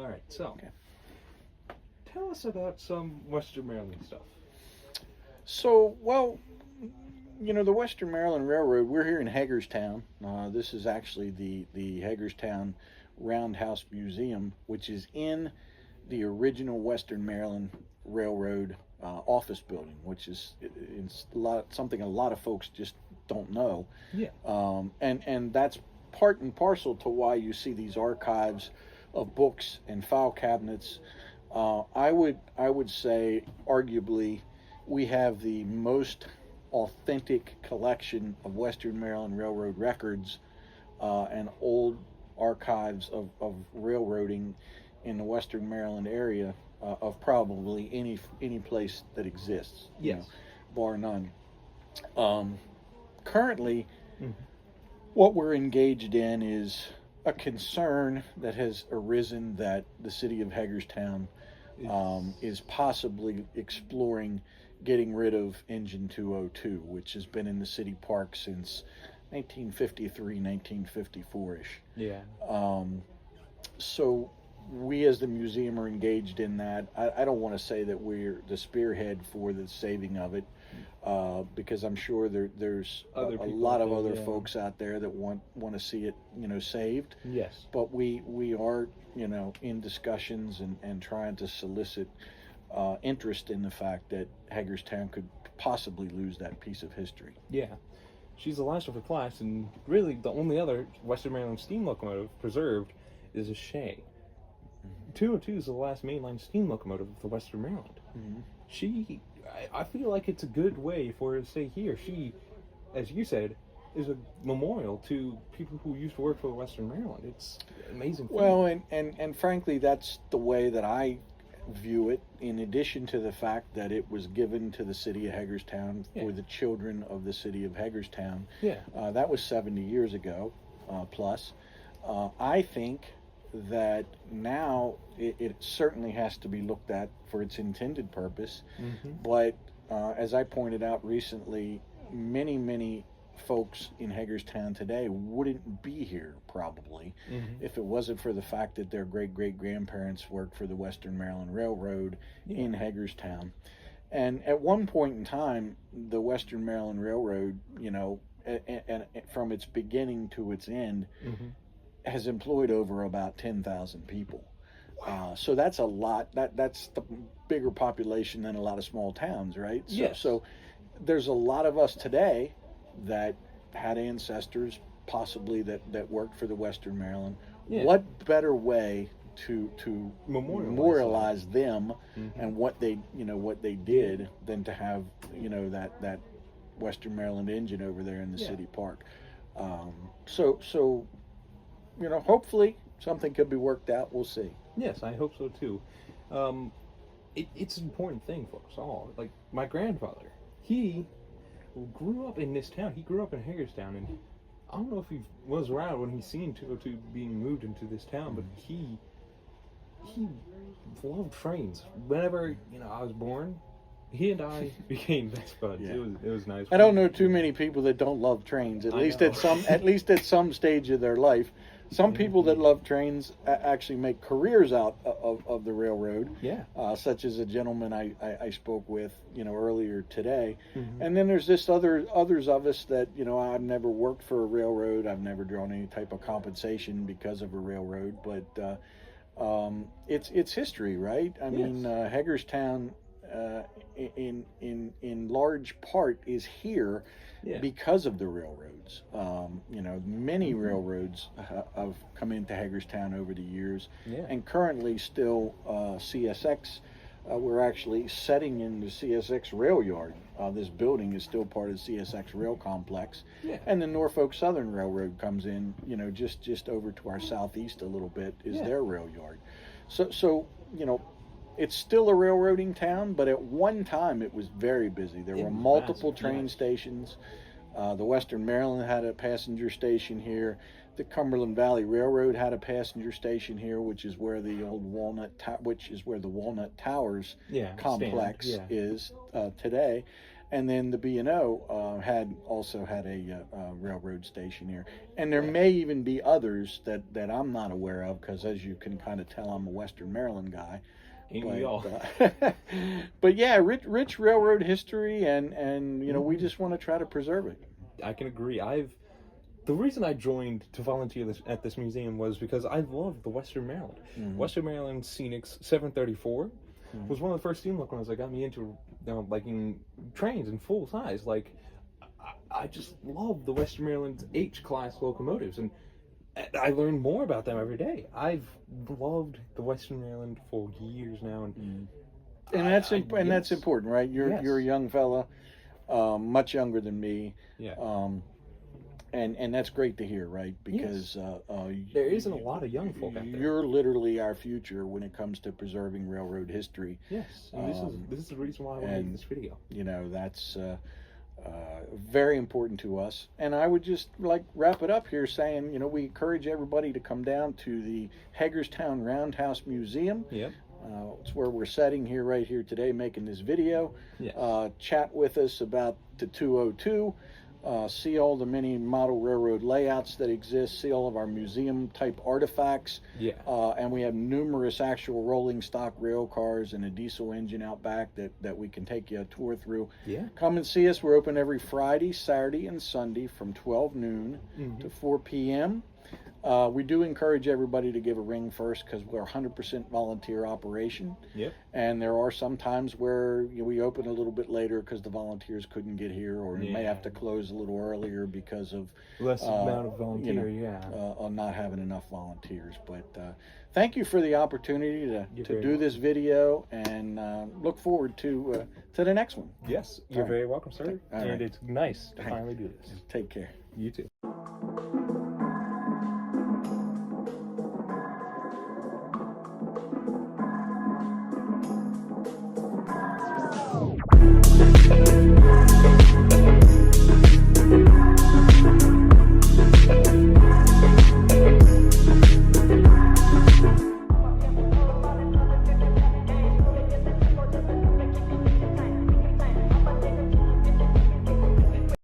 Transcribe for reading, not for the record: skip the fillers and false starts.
All right, so Okay. tell us about some Western Maryland stuff. So, well, the Western Maryland Railroad, we're here in Hagerstown. This is actually the Hagerstown Roundhouse Museum, which is in the original Western Maryland Railroad office building, which is it's something a lot of folks just don't know. Yeah. And that's part and parcel to why you see these archives of books and file cabinets. I would say, arguably, we have the most authentic collection of Western Maryland Railroad records and old archives of railroading in the Western Maryland area of probably any place that exists. Yes. Bar none. Currently, Mm-hmm. what we're engaged in is a concern that has arisen that the city of Hagerstown is possibly exploring getting rid of Engine 202, which has been in the city park since 1953, 1954-ish. Yeah. So we as the museum are engaged in that. I don't want to say that we're the spearhead for the saving of it, because I'm sure there's a lot of other folks out there that want to see it, saved. Yes. But we are, in discussions and trying to solicit interest in the fact that Hagerstown could possibly lose that piece of history. Yeah. She's the last of her class, and really the only other Western Maryland steam locomotive preserved is a Shay. 202 is the last mainline steam locomotive of the Western Maryland. Mm-hmm. I feel like it's a good way for her to stay here. She, as you said, is a memorial to people who used to work for Western Maryland. It's an amazing thing. Well, and frankly, that's the way that I view it, in addition to the fact that it was given to the city of Hagerstown for the children of the city of Hagerstown. Yeah. That was 70 years ago, plus. I think that now it certainly has to be looked at for its intended purpose. Mm-hmm. But as I pointed out recently, many folks in Hagerstown today wouldn't be here probably if it wasn't for the fact that their great-great-grandparents worked for the Western Maryland Railroad in Hagerstown. And at one point in time, the Western Maryland Railroad, and from its beginning to its end, has employed over about 10,000 people. So that's a lot. That's the bigger population than a lot of small towns, right? So there's a lot of us today that had ancestors possibly that worked for the Western Maryland. What better way to memorialize them and what they did than to have that Western Maryland engine over there in the city park. So hopefully something could be worked out. We'll see. Yes, I hope so too. It's an important thing for us all. Like my grandfather, he grew up in this town. He grew up in Hagerstown, and I don't know if he was around when he seen 202 being moved into this town, but he loved trains. Whenever I was born, he and I became best buds. Yeah. It was nice. I don't know too many people that don't love trains. At least at some stage of their life. Some people that love trains actually make careers out of the railroad. Yeah. Such as a gentleman I spoke with earlier today. And then there's this others of us that I've never worked for a railroad. I've never drawn any type of compensation because of a railroad. But it's history, right? I mean, Hagerstown in large part is here because of the railroads. Many railroads have come into Hagerstown over the years, and currently still CSX. We're actually setting in the CSX rail yard. This building is still part of the CSX rail complex, and the Norfolk Southern Railroad comes in. Just over to our southeast a little bit is their rail yard. So it's still a railroading town, but at one time it was very busy. There were multiple train stations. The Western Maryland had a passenger station here. The Cumberland Valley Railroad had a passenger station here, which is where the old Walnut Towers complex is today. And then the B&O also had a railroad station here, and there may even be others that I'm not aware of, because as you can kind of tell, I'm a Western Maryland guy. Ain't we all? But yeah, rich railroad history, and you know, we just want to try to preserve it. I can agree. The reason I joined to volunteer at this museum was because I love the Western Maryland. Western Maryland Scenics 734 was one of the first steam locomotives that got me into liking trains in full size. Like, I just love the Western Maryland H-class locomotives, and I learn more about them every day. I've loved the Western Maryland for years now, and that's important, right? You're a young fella, much younger than me. Yeah. And that's great to hear, right? Because there isn't a lot of young folk out there. You're literally our future when it comes to preserving railroad history. Yes, and this is the reason why I made this video. You know, that's very important to us. And I would just like wrap it up here saying, you know, we encourage everybody to come down to the Hagerstown Roundhouse Museum. Yep. It's where we're sitting here right here today making this video. Yes. Chat with us about the 202. See all the many model railroad layouts that exist, see all of our museum type artifacts. Yeah. And we have numerous actual rolling stock rail cars and a diesel engine out back that we can take you a tour through. Yeah. Come and see us. We're open every Friday, Saturday, and Sunday from 12 noon to 4 p.m. We do encourage everybody to give a ring first, because we're 100% volunteer operation. Yep. And there are some times where we open a little bit later because the volunteers couldn't get here, or we may have to close a little earlier because of less amount of volunteer. On not having enough volunteers. But thank you for the opportunity to do this video, and look forward to the next one. Yes, you're very welcome, sir. All and right. it's nice to finally do this. Take care. You too.